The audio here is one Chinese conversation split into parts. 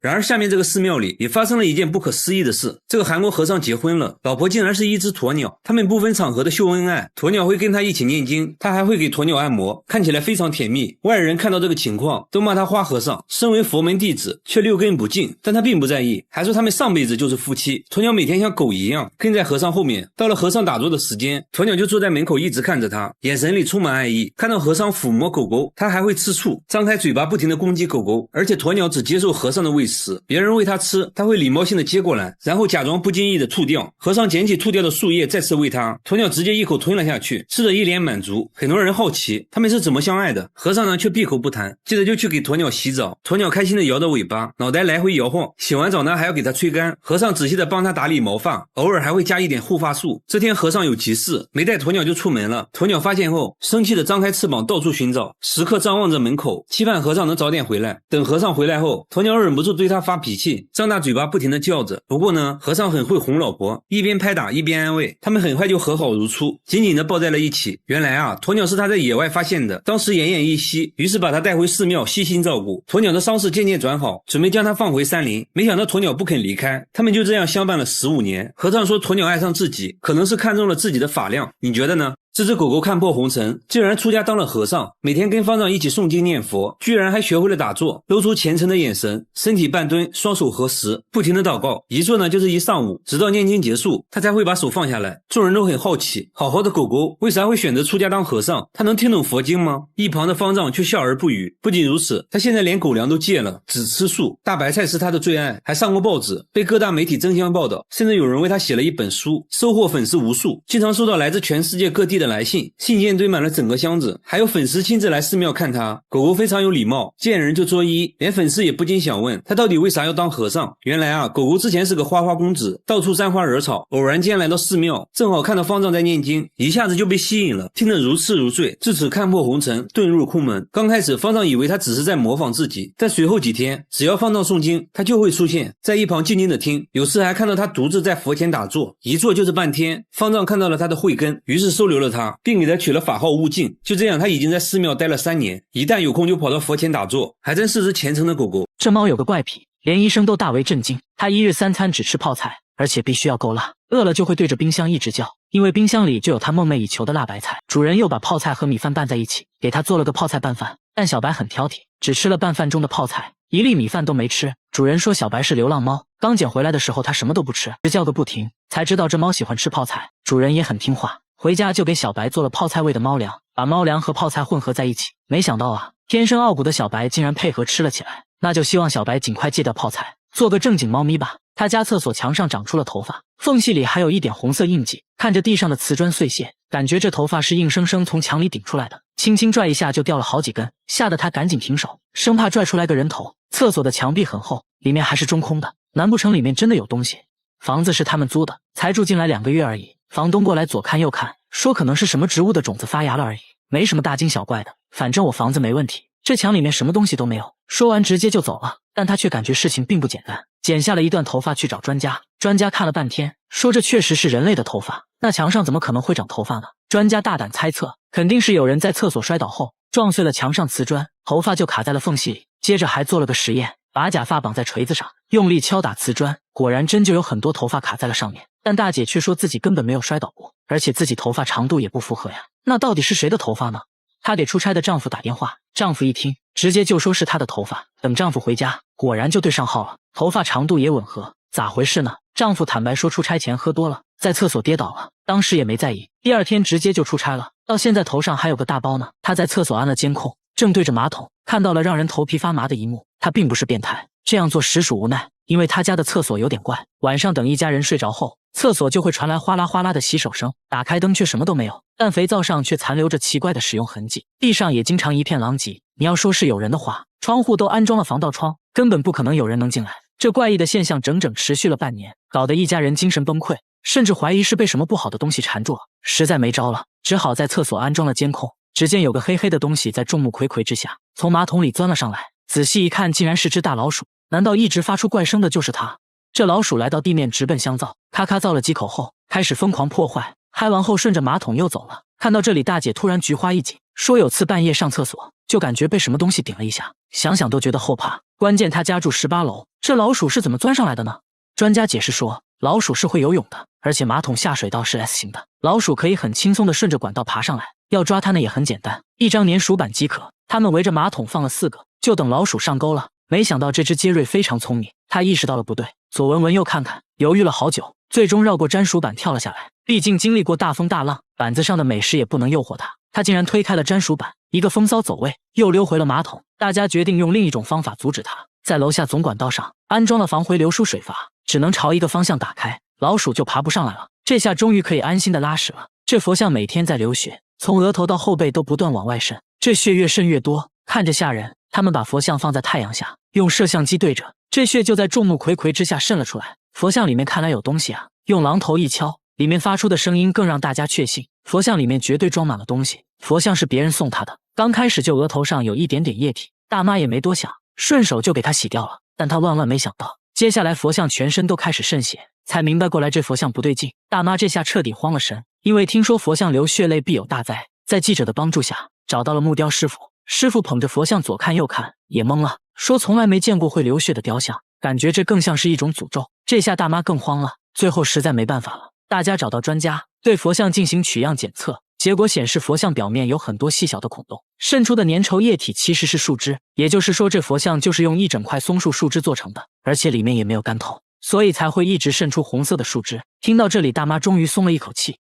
然而下面这个寺庙里也发生了一件不可思议的事，这个韩国和尚结婚了，老婆竟然是一只鸵鸟，他们不分场合的秀恩爱，鸵鸟会跟他一起念经，他还会给鸵鸟按摩，看起来非常甜蜜。外人看到这个情况都骂他花和尚，身为佛门弟子却六根不净，但他并不在意，还说他们上辈子就是夫妻。鸵鸟每天像狗一样跟在和尚后面，到了和尚打坐的时间，鸵鸟就坐在门口一直看着他，眼神里充满爱意，看到和尚抚摸狗狗，他还会吃醋，张开嘴巴不停地攻击狗狗，而且鸵鸟只接受和尚的喂食，别人喂它吃，他会礼貌性的接过来，然后假装不经意的吐掉，和尚捡起吐掉的树叶再次喂它，鸵鸟直接一口吞了下去，吃得一脸满足。很多人好奇他们是怎么相爱的，和尚呢却闭口不谈，接着就去给鸵鸟洗澡，鸵鸟开心的摇着尾巴，脑袋来回摇晃，洗完澡呢还要给它吹干，和尚仔细的帮它打理毛发，偶尔还会加一点护发素。这天和尚有急事，没带鸵鸟就出门了，鸵鸟发现后生气的张开翅膀到处寻找，时刻张望着门口，期盼和尚能早点回来。等和尚回来后，鸵鸟忍不住对他发脾气，张大嘴巴不停的叫着。不过呢，和尚很会哄老婆，一边拍打一边安慰，他们很快就和好如初，紧紧的抱在了一起。原来啊，鸵鸟是他在野外发现的，当时奄奄一息，于是把他带回寺庙悉心照顾。鸵鸟的伤势渐渐转好，准备将他放回山林，没想到鸵鸟不肯离开，他们就这样相伴了15年。和尚说鸵鸟爱上自己，可能是看中了自己的发量，你觉得呢？这只狗狗看破红尘，竟然出家当了和尚，每天跟方丈一起诵经念佛，居然还学会了打坐，露出虔诚的眼神，身体半蹲，双手合十，不停的祷告，一坐呢就是一上午，直到念经结束，他才会把手放下来。众人都很好奇，好好的狗狗为啥会选择出家当和尚？他能听懂佛经吗？一旁的方丈却笑而不语。不仅如此，他现在连狗粮都戒了，只吃素，大白菜是他的最爱，还上过报纸，被各大媒体争相报道，甚至有人为他写了一本书，收获粉丝无数，经常收到来自全世界各地的来信，信件堆满了整个箱子，还有粉丝亲自来寺庙看他。狗狗非常有礼貌，见人就作揖，连粉丝也不禁想问他到底为啥要当和尚。原来啊，狗狗之前是个花花公子，到处沾花惹草，偶然间来到寺庙，正好看到方丈在念经，一下子就被吸引了，听得如痴如醉，自此看破红尘，遁入空门。刚开始方丈以为他只是在模仿自己，但随后几天只要方丈诵经，他就会出现在一旁静静的听，有时还看到他独自在佛前打坐，一坐就是半天。方丈看到了他的慧根，于是收留了他，并给他取了法号悟净。就这样，他已经在寺庙待了3年，一旦有空就跑到佛前打坐，还真是只虔诚的狗狗。这猫有个怪癖，连医生都大为震惊，它1日3餐只吃泡菜，而且必须要够辣，饿了就会对着冰箱一直叫，因为冰箱里就有它梦寐以求的辣白菜。主人又把泡菜和米饭拌在一起，给它做了个泡菜拌饭，但小白很挑剔，只吃了拌饭中的泡菜，1粒米饭都没吃。主人说小白是流浪猫，刚捡回来的时候它什么都不吃，只叫个不停，才知道这猫喜欢吃泡菜。主人也很听话，回家就给小白做了泡菜味的猫粮，把猫粮和泡菜混合在一起。没想到啊，天生傲骨的小白竟然配合吃了起来。那就希望小白尽快戒掉泡菜，做个正经猫咪吧。他家厕所墙上长出了头发，缝隙里还有一点红色印记，看着地上的瓷砖碎屑，感觉这头发是硬生生从墙里顶出来的，轻轻拽一下就掉了好几根，吓得他赶紧停手，生怕拽出来个人头。厕所的墙壁很厚，里面还是中空的，难不成里面真的有东西？房子是他们租的，才住进来2个月而已，房东过来左看右看，说可能是什么植物的种子发芽了而已，没什么大惊小怪的，反正我房子没问题，这墙里面什么东西都没有。说完直接就走了，但他却感觉事情并不简单，剪下了一段头发去找专家，专家看了半天，说这确实是人类的头发，那墙上怎么可能会长头发呢？专家大胆猜测，肯定是有人在厕所摔倒后撞碎了墙上瓷砖，头发就卡在了缝隙里。接着还做了个实验，把假发绑在锤子上，用力敲打瓷砖，果然真就有很多头发卡在了上面。但大姐却说自己根本没有摔倒过，而且自己头发长度也不符合呀，那到底是谁的头发呢？她给出差的丈夫打电话，丈夫一听直接就说是她的头发，等丈夫回家果然就对上号了，头发长度也吻合。咋回事呢？丈夫坦白说出差前喝多了，在厕所跌倒了，当时也没在意，第2天直接就出差了，到现在头上还有个大包呢。他在厕所安了监控，正对着马桶，看到了让人头皮发麻的一幕。他并不是变态，这样做实属无奈，因为他家的厕所有点怪，晚上等一家人睡着后，厕所就会传来哗啦哗啦的洗手声，打开灯却什么都没有，但肥皂上却残留着奇怪的使用痕迹，地上也经常一片狼藉。你要说是有人的话，窗户都安装了防盗窗，根本不可能有人能进来。这怪异的现象整整持续了半年，搞得一家人精神崩溃，甚至怀疑是被什么不好的东西缠住了，实在没招了，只好在厕所安装了监控。只见有个黑黑的东西在众目睽睽之下从马桶里钻了上来，仔细一看竟然是只大老鼠。难道一直发出怪声的就是它？这老鼠来到地面直奔香皂，咔咔造了几口后开始疯狂破坏，嗨完后顺着马桶又走了。看到这里，大姐突然菊花一紧，说有次半夜上厕所就感觉被什么东西顶了一下，想想都觉得后怕。关键他家住18楼，这老鼠是怎么钻上来的呢？专家解释说，老鼠是会游泳的，而且马桶下水道是 S 型的，老鼠可以很轻松地顺着管道爬上来，要抓它呢也很简单，一张粘鼠板即可。他们围着马桶放了4个，就等老鼠上钩了。没想到这只杰瑞非常聪明，他意识到了不对，左闻闻右看看，犹豫了好久，最终绕过粘鼠板跳了下来。毕竟经历过大风大浪，板子上的美食也不能诱惑他，他竟然推开了粘鼠板，一个风骚走位，又溜回了马桶。大家决定用另一种方法阻止他，在楼下总管道上安装了防回流输水阀，只能朝一个方向打开，老鼠就爬不上来了。这下终于可以安心的拉屎了。这佛像每天在流血，从额头到后背都不断往外渗，这血越渗越多，看着吓人。他们把佛像放在太阳下，用摄像机对着，这血就在众目睽睽之下渗了出来。佛像里面看来有东西啊，用榔头一敲，里面发出的声音更让大家确信，佛像里面绝对装满了东西。佛像是别人送他的，刚开始就额头上有一点点液体，大妈也没多想，顺手就给他洗掉了。但他万万没想到，接下来佛像全身都开始渗血，才明白过来这佛像不对劲。大妈这下彻底慌了神，因为听说佛像流血泪必有大灾，在记者的帮助下找到了木雕师傅。师傅捧着佛像左看右看，也懵了，说从来没见过会流血的雕像，感觉这更像是一种诅咒。这下大妈更慌了，最后实在没办法了，大家找到专家对佛像进行取样检测，结果显示佛像表面有很多细小的孔洞，渗出的粘稠液体其实是树枝，也就是说这佛像就是用一整块松树树枝做成的，而且里面也没有干透，所以才会一直渗出红色的树枝。听到这里，大妈终于松了一口气。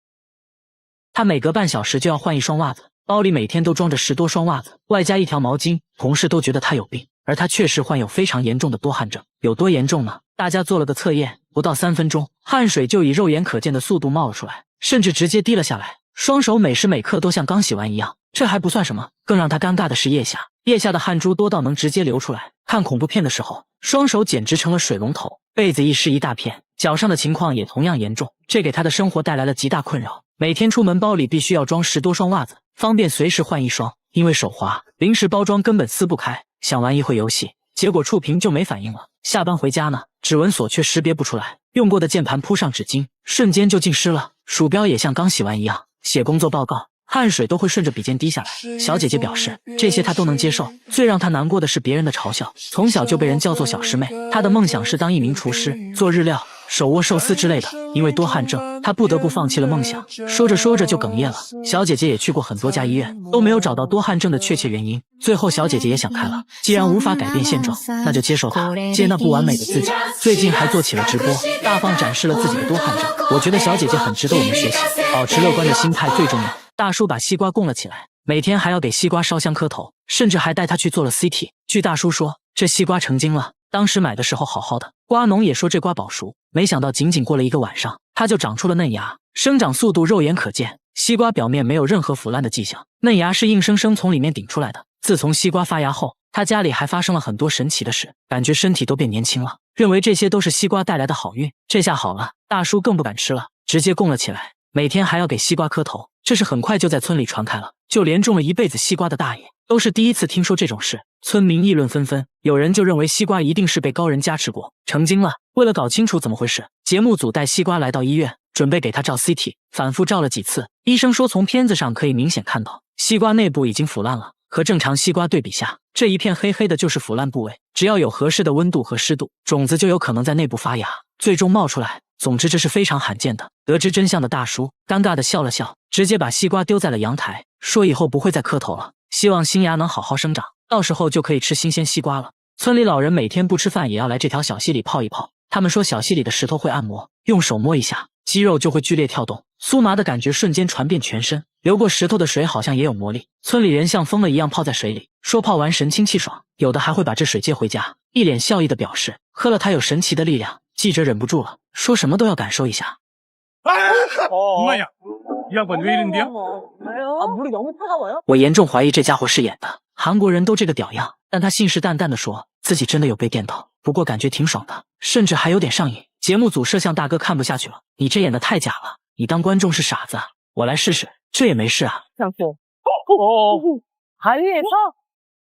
她每隔半小时就要换一双袜子，包里每天都装着10多双袜子，外加一条毛巾。同事都觉得她有病，而她确实患有非常严重的多汗症。有多严重呢？大家做了个测验，不到3分钟，汗水就以肉眼可见的速度冒了出来，甚至直接滴了下来，双手每时每刻都像刚洗完一样。这还不算什么，更让她尴尬的是腋下的汗珠多到能直接流出来。看恐怖片的时候，双手简直成了水龙头，被子一湿一大片。脚上的情况也同样严重，这给她的生活带来了极大困扰。每天出门包里必须要装10多双袜子，方便随时换一双。因为手滑，临时包装根本撕不开，想玩一会游戏，结果触屏就没反应了。下班回家呢，指纹锁却识别不出来，用过的键盘铺上纸巾，瞬间就浸湿了，鼠标也像刚洗完一样。写工作报告，汗水都会顺着笔尖滴下来。小姐姐表示，这些她都能接受，最让她难过的是别人的嘲笑。从小就被人叫做小师妹，她的梦想是当一名厨师，做日料、手握寿司之类的。因为多汗症，她不得不放弃了梦想。说着说着就哽咽了。小姐姐也去过很多家医院，都没有找到多汗症的确切原因。最后小姐姐也想开了，既然无法改变现状，那就接受它，接纳不完美的自己。最近还做起了直播，大方展示了自己的多汗症。我觉得小姐姐很值得我们学习，保持乐观的心态最重要。大叔把西瓜供了起来，每天还要给西瓜烧香磕头，甚至还带他去做了 CT。据大叔说，这西瓜成精了，当时买的时候好好的，瓜农也说这瓜保熟，没想到仅仅过了1个晚上，它就长出了嫩芽，生长速度肉眼可见，西瓜表面没有任何腐烂的迹象，嫩芽是硬生生从里面顶出来的。自从西瓜发芽后，他家里还发生了很多神奇的事，感觉身体都变年轻了，认为这些都是西瓜带来的好运。这下好了，大叔更不敢吃了，直接供了起来，每天还要给西瓜磕头。这事很快就在村里传开了，就连种了一辈子西瓜的大爷都是第一次听说这种事，村民议论纷纷。有人就认为西瓜一定是被高人加持过，成精了。为了搞清楚怎么回事，节目组带西瓜来到医院，准备给他照 CT， 反复照了几次。医生说从片子上可以明显看到，西瓜内部已经腐烂了，和正常西瓜对比下，这一片黑黑的就是腐烂部位。只要有合适的温度和湿度，种子就有可能在内部发芽，最终冒出来。总之这是非常罕见的。得知真相的大叔尴尬地笑了笑，直接把西瓜丢在了阳台，说以后不会再磕头了，希望新芽能好好生长，到时候就可以吃新鲜西瓜了。村里老人每天不吃饭也要来这条小溪里泡一泡，他们说小溪里的石头会按摩，用手摸一下，肌肉就会剧烈跳动，酥麻的感觉瞬间传遍全身。流过石头的水好像也有魔力，村里人像疯了一样泡在水里，说泡完神清气爽，有的还会把这水接回家，一脸笑意地表示喝了它有神奇的力量。记者忍不住了，说什么都要感受一下。我严重怀疑这家伙是演的，韩国人都这个屌样，但他信誓旦旦地说自己真的有被电到，不过感觉挺爽的，甚至还有点上瘾。节目组摄像大哥看不下去了，你这演的太假了，你当观众是傻子啊？我来试试，这也没事啊。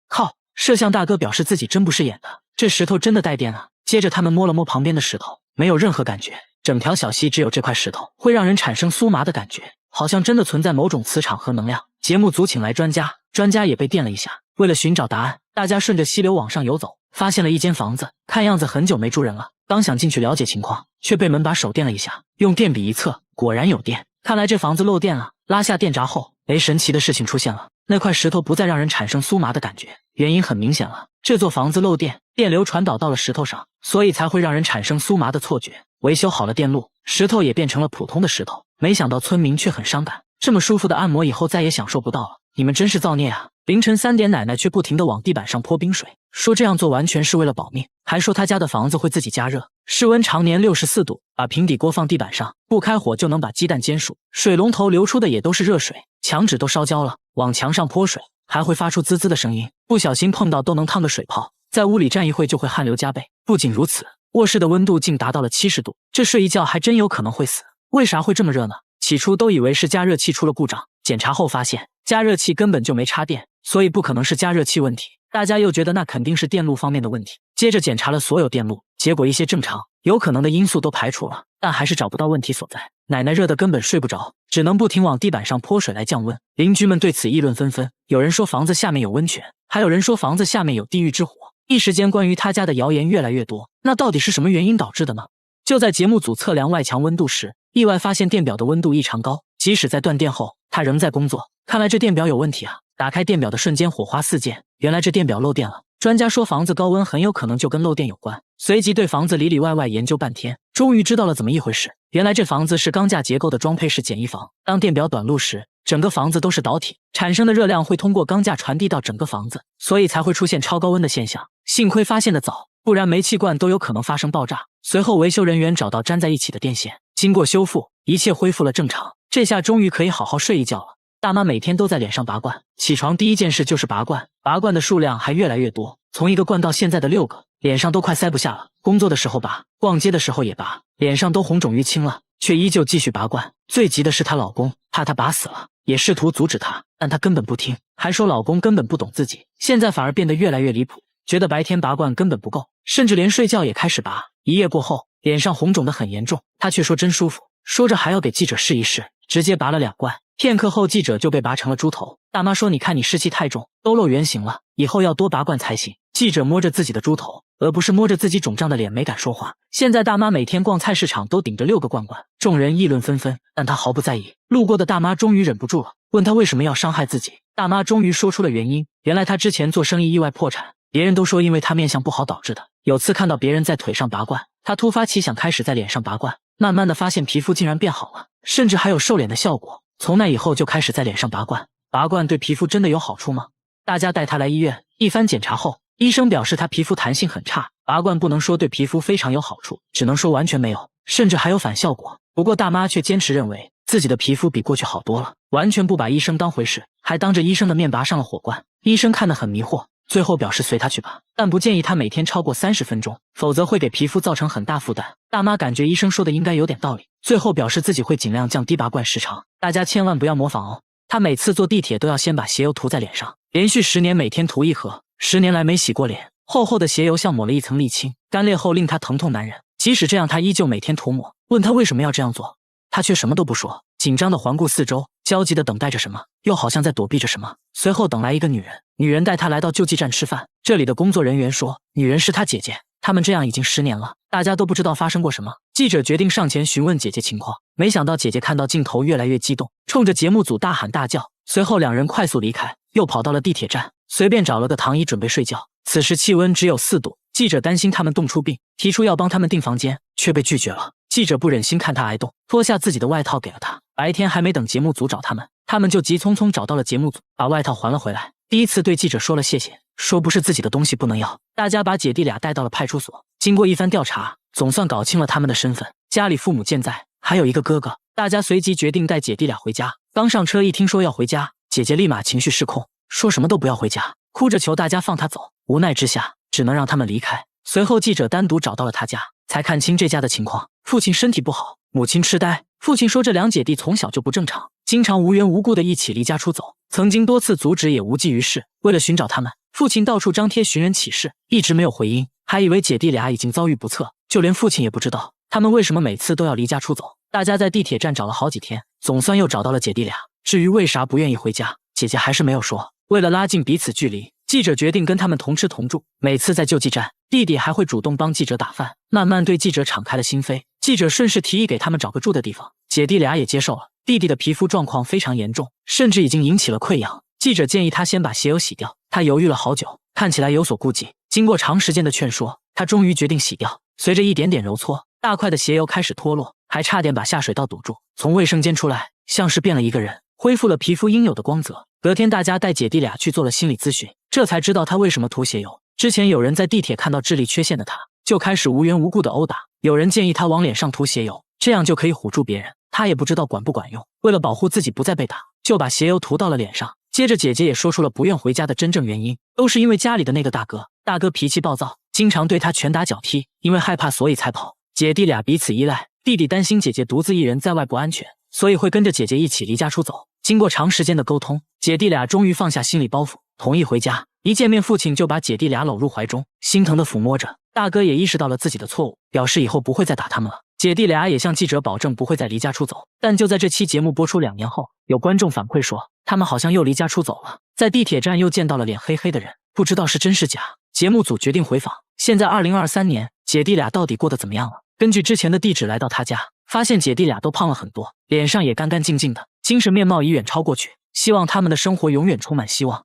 靠，摄像大哥表示自己真不是演的，这石头真的带电啊。接着他们摸了摸旁边的石头，没有任何感觉，整条小溪只有这块石头会让人产生酥麻的感觉，好像真的存在某种磁场和能量。节目组请来专家，专家也被电了一下，为了寻找答案，大家顺着溪流往上游走，发现了一间房子，看样子很久没住人了。刚想进去了解情况，却被门把手电了一下，用电笔一测，果然有电。看来这房子漏电了。拉下电闸后，神奇的事情出现了，那块石头不再让人产生酥麻的感觉。原因很明显了，这座房子漏电，电流传导到了石头上，所以才会让人产生酥麻的错觉。维修好了电路，石头也变成了普通的石头。没想到村民却很伤感，这么舒服的按摩以后再也享受不到了。你们真是造孽啊！凌晨3点，奶奶却不停地往地板上泼冰水，说这样做完全是为了保命，还说她家的房子会自己加热，室温常年64度，把平底锅放地板上，不开火就能把鸡蛋煎熟，水龙头流出的也都是热水，墙纸都烧焦了，往墙上泼水还会发出滋滋的声音，不小心碰到都能烫个水泡，在屋里站一会就会汗流浃背。不仅如此，卧室的温度竟达到了70度，这睡一觉还真有可能会死。为啥会这么热呢？起初都以为是加热器出了故障，检查后发现加热器根本就没插电，所以不可能是加热器问题。大家又觉得那肯定是电路方面的问题，接着检查了所有电路，结果一些正常有可能的因素都排除了，但还是找不到问题所在。奶奶热得根本睡不着，只能不停往地板上泼水来降温。邻居们对此议论纷纷，有人说房子下面有温泉，还有人说房子下面有地狱之火。一时间关于他家的谣言越来越多，那到底是什么原因导致的呢？就在节目组测量外墙温度时，意外发现电表的温度异常高，即使在断电后，它仍在工作。看来这电表有问题啊！打开电表的瞬间火花四溅，原来这电表漏电了。专家说房子高温很有可能就跟漏电有关，随即对房子里里外外研究半天，终于知道了怎么一回事。原来这房子是钢架结构的装配式简易房，当电表短路时，整个房子都是导体，产生的热量会通过钢架传递到整个房子，所以才会出现超高温的现象。幸亏发现的早，不然煤气罐都有可能发生爆炸。随后维修人员找到粘在一起的电线，经过修复，一切恢复了正常。这下终于可以好好睡一觉了。大妈每天都在脸上拔罐，起床第一件事就是拔罐，拔罐的数量还越来越多，从1个罐到现在的6个，脸上都快塞不下了。工作的时候拔，逛街的时候也拔，脸上都红肿淤青了，却依旧继续拔罐。最急的是她老公，怕她拔死了，也试图阻止她，但她根本不听，还说老公根本不懂自己。现在反而变得越来越离谱，觉得白天拔罐根本不够，甚至连睡觉也开始拔。一夜过后，脸上红肿得很严重，她却说真舒服，说着还要给记者试一试，直接拔了2罐。片刻后，记者就被拔成了猪头。大妈说：“你看你湿气太重，都露原形了，以后要多拔罐才行。”记者摸着自己的猪头，而不是摸着自己肿胀的脸，没敢说话。现在大妈每天逛菜市场都顶着6个罐罐，众人议论纷纷，但她毫不在意。路过的大妈终于忍不住了，问她为什么要伤害自己。大妈终于说出了原因，原来她之前做生意意外破产，别人都说因为她面相不好导致的。有次看到别人在腿上拔罐，她突发奇想开始在脸上拔罐，慢慢的发现皮肤竟然变好了，甚至还有瘦脸的效果。从那以后就开始在脸上拔罐。拔罐对皮肤真的有好处吗？大家带她来医院，一番检查后，医生表示她皮肤弹性很差，拔罐不能说对皮肤非常有好处，只能说完全没有，甚至还有反效果。不过大妈却坚持认为自己的皮肤比过去好多了，完全不把医生当回事，还当着医生的面拔上了火罐。医生看得很迷惑，最后表示随她去吧，但不建议她每天超过30分钟，否则会给皮肤造成很大负担。大妈感觉医生说的应该有点道理，最后表示自己会尽量降低拔罐时长，大家千万不要模仿哦。她每次坐地铁都要先把鞋油涂在脸上，连续10年每天涂1盒，10年来没洗过脸，厚厚的鞋油像抹了一层沥青，干裂后令她疼痛难忍。即使这样，她依旧每天涂抹。问她为什么要这样做，她却什么都不说，紧张地环顾四周，焦急地等待着什么，又好像在躲避着什么。随后等来一个女人，女人带她来到救济站吃饭。这里的工作人员说，女人是她姐姐，他们这样已经10年了，大家都不知道发生过什么。记者决定上前询问姐姐情况，没想到姐姐看到镜头越来越激动，冲着节目组大喊大叫。随后两人快速离开，又跑到了地铁站，随便找了个躺椅准备睡觉。此时气温只有4度，记者担心他们冻出病，提出要帮他们订房间，却被拒绝了。记者不忍心看他挨冻，脱下自己的外套给了他。白天还没等节目组找他们就急匆匆找到了节目组，把外套还了回来。第一次对记者说了谢谢，说不是自己的东西不能要。大家把姐弟俩带到了派出所，经过一番调查，总算搞清了他们的身份，家里父母健在，还有一个哥哥。大家随即决定带姐弟俩回家。刚上车一听说要回家，姐姐立马情绪失控，说什么都不要回家，哭着求大家放她走。无奈之下，只能让他们离开。随后记者单独找到了他家，才看清这家的情况。父亲身体不好，母亲痴呆。父亲说这2姐弟从小就不正常，经常无缘无故的一起离家出走，曾经多次阻止也无济于事。为了寻找他们，父亲到处张贴寻人启事，一直没有回音，还以为姐弟俩已经遭遇不测，就连父亲也不知道他们为什么每次都要离家出走。大家在地铁站找了好几天，总算又找到了姐弟俩。至于为啥不愿意回家，姐姐还是没有说。为了拉近彼此距离，记者决定跟他们同吃同住。每次在救济站，弟弟还会主动帮记者打饭，慢慢对记者敞开了心扉。记者顺势提议给他们找个住的地方，姐弟俩也接受了。弟弟的皮肤状况非常严重，甚至已经引起了溃疡。记者建议他先把鞋油洗掉，他犹豫了好久，看起来有所顾忌。经过长时间的劝说，他终于决定洗掉。随着一点点揉搓，大块的鞋油开始脱落，还差点把下水道堵住。从卫生间出来，像是变了一个人，恢复了皮肤应有的光泽。隔天大家带姐弟俩去做了心理咨询，这才知道他为什么涂鞋油。之前有人在地铁看到智力缺陷的他，就开始无缘无故的殴打。有人建议他往脸上涂鞋油，这样就可以唬住别人，他也不知道管不管用。为了保护自己不再被打，就把鞋油涂到了脸上。接着姐姐也说出了不愿回家的真正原因，都是因为家里的那个大哥。大哥脾气暴躁，经常对他拳打脚踢，因为害怕所以才跑。姐弟俩彼此依赖，弟弟担心姐姐独自一人在外不安全，所以会跟着姐姐一起离家出走。经过长时间的沟通，姐弟俩终于放下心理包袱，同意回家。一见面，父亲就把姐弟俩搂入怀中，心疼地抚摸着。大哥也意识到了自己的错误，表示以后不会再打他们了。姐弟俩也向记者保证不会再离家出走。但就在这期节目播出2年后，有观众反馈说，他们好像又离家出走了，在地铁站又见到了脸黑黑的人，不知道是真是假。节目组决定回访，现在2023年，姐弟俩到底过得怎么样了？根据之前的地址来到他家，发现姐弟俩都胖了很多，脸上也干干净净的，精神面貌已远超过去，希望他们的生活永远充满希望。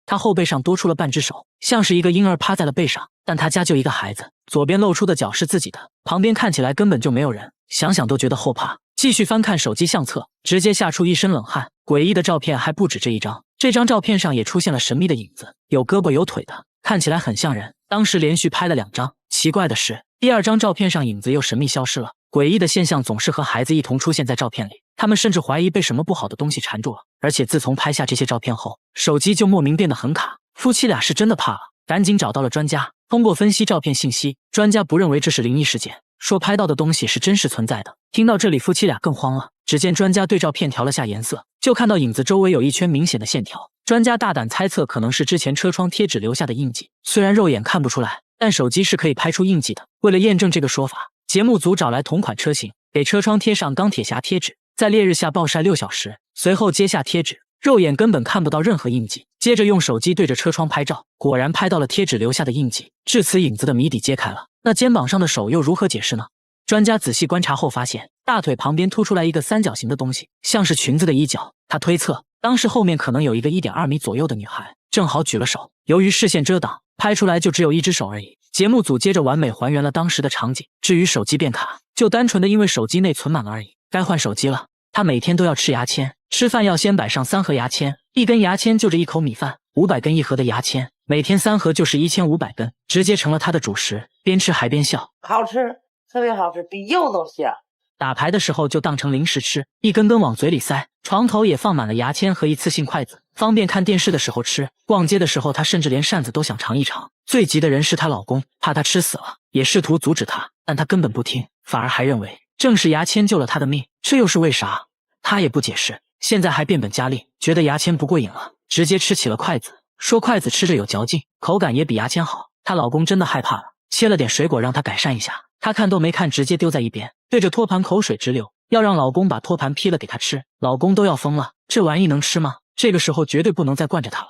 他后背上多出了半只手，像是一个婴儿趴在了背上，但他家就一个孩子，左边露出的脚是自己的，旁边看起来根本就没有人，想想都觉得后怕。继续翻看手机相册，直接吓出一身冷汗。诡异的照片还不止这一张，这张照片上也出现了神秘的影子，有胳膊有腿的，看起来很像人。当时连续拍了2张，奇怪的是，第2张照片上影子又神秘消失了。诡异的现象总是和孩子一同出现在照片里，他们甚至怀疑被什么不好的东西缠住了。而且自从拍下这些照片后，手机就莫名变得很卡。夫妻俩是真的怕了，赶紧找到了专家。通过分析照片信息，专家不认为这是灵异事件，说拍到的东西是真实存在的。听到这里，夫妻俩更慌了。只见专家对照片调了下颜色，就看到影子周围有一圈明显的线条。专家大胆猜测，可能是之前车窗贴纸留下的印记。虽然肉眼看不出来，但手机是可以拍出印记的。为了验证这个说法，节目组找来同款车型，给车窗贴上钢铁侠贴纸，在烈日下暴晒6小时，随后揭下贴纸，肉眼根本看不到任何印记。接着用手机对着车窗拍照，果然拍到了贴纸留下的印记。至此，影子的谜底揭开了。那肩膀上的手又如何解释呢？专家仔细观察后发现，大腿旁边凸出来一个三角形的东西，像是裙子的衣角。他推测，当时后面可能有一个1.2米左右的女孩，正好举了手。由于视线遮挡，拍出来就只有一只手而已。节目组接着完美还原了当时的场景。至于手机变卡，就单纯的因为手机内存满了而已。该换手机了。他每天都要吃牙签，吃饭要先摆上3盒牙签，一根牙签就着1口米饭，500根1盒的牙签，每天3盒就是1500根，直接成了他的主食。边吃还边笑，好吃，特别好吃，比柚都香。打牌的时候就当成零食吃，一根根往嘴里塞。床头也放满了牙签和一次性筷子，方便看电视的时候吃。逛街的时候，他甚至连扇子都想尝一尝。最急的人是她老公，怕她吃死了，也试图阻止她，但她根本不听，反而还认为正是牙签救了她的命，这又是为啥？她也不解释。现在还变本加厉，觉得牙签不过瘾了，直接吃起了筷子，说筷子吃着有嚼劲，口感也比牙签好。她老公真的害怕了，切了点水果让她改善一下，她看都没看，直接丢在一边，对着托盘口水直流，要让老公把托盘劈了给她吃。老公都要疯了，这玩意能吃吗？这个时候绝对不能再惯着她了。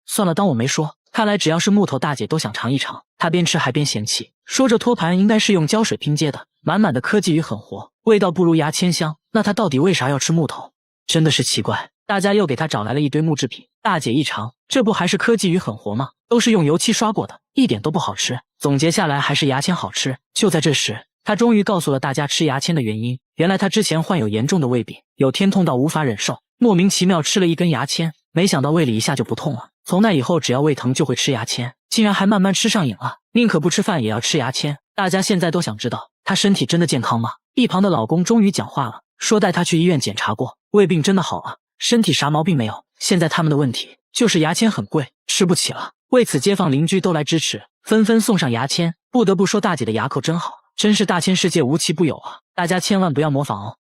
算了，当我没说。看来只要是木头大姐都想尝一尝。她边吃还边嫌弃，说这托盘应该是用胶水拼接的，满满的科技与狠活，味道不如牙签香。那她到底为啥要吃木头？真的是奇怪。大家又给她找来了一堆木制品，大姐一尝，这不还是科技与狠活吗？都是用油漆刷过的，一点都不好吃。总结下来还是牙签好吃。就在这时，她终于告诉了大家吃牙签的原因。原来她之前患有严重的胃病，有天痛到无法忍受，莫名其妙吃了一根牙签，没想到胃里一下就不痛了。从那以后，只要胃疼就会吃牙签，竟然还慢慢吃上瘾了，宁可不吃饭也要吃牙签。大家现在都想知道，她身体真的健康吗？一旁的老公终于讲话了，说带她去医院检查过，胃病真的好了，身体啥毛病没有。现在他们的问题就是牙签很贵，吃不起了。为此，街坊邻居都来支持，纷纷送上牙签。不得不说，大姐的牙口真好，真是大千世界无奇不有啊！大家千万不要模仿哦。